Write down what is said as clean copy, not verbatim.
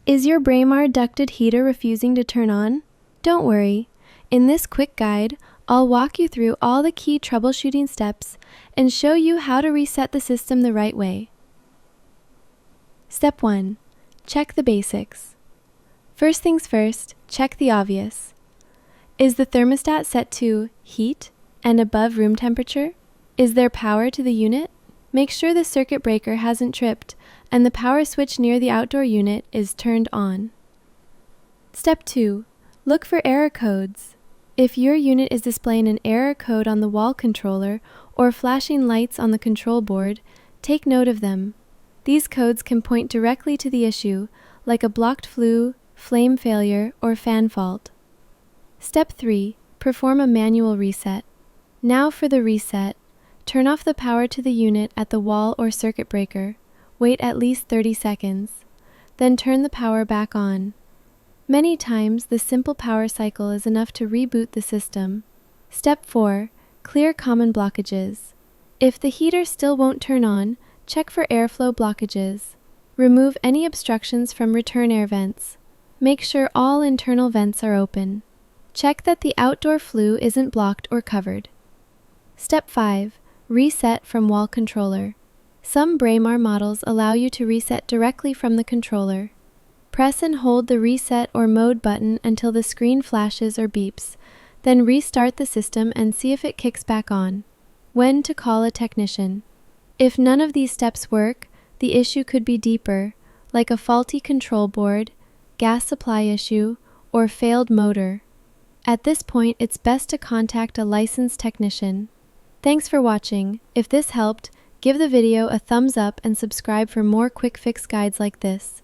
Is your Braemar ducted heater refusing to turn on? Don't worry. In this quick guide, I'll walk you through all the key troubleshooting steps and show you how to reset the system the right way. Step 1. Check the basics. First things first, check the obvious. Is the thermostat set to heat and above room temperature? Is there power to the unit? Make sure the circuit breaker hasn't tripped and the power switch near the outdoor unit is turned on. Step 2. Look for error codes. If your unit is displaying an error code on the wall controller or flashing lights on the control board, take note of them. These codes can point directly to the issue, like a blocked flue, flame failure, or fan fault. Step 3. Perform a manual reset. Now for the reset. Turn off the power to the unit at the wall or circuit breaker. Wait at least 30 seconds. Then turn the power back on. Many times, the simple power cycle is enough to reboot the system. Step 4. Clear common blockages. If the heater still won't turn on, check for airflow blockages. Remove any obstructions from return air vents. Make sure all internal vents are open. Check that the outdoor flue isn't blocked or covered. Step 5. Reset from wall controller. Some Braemar models allow you to reset directly from the controller. Press and hold the reset or mode button until the screen flashes or beeps, then restart the system and see if it kicks back on. When to call a technician. If none of these steps work, the issue could be deeper, like a faulty control board, gas supply issue, or failed motor. At this point, it's best to contact a licensed technician. Thanks for watching. If this helped, give the video a thumbs up and subscribe for more quick fix guides like this.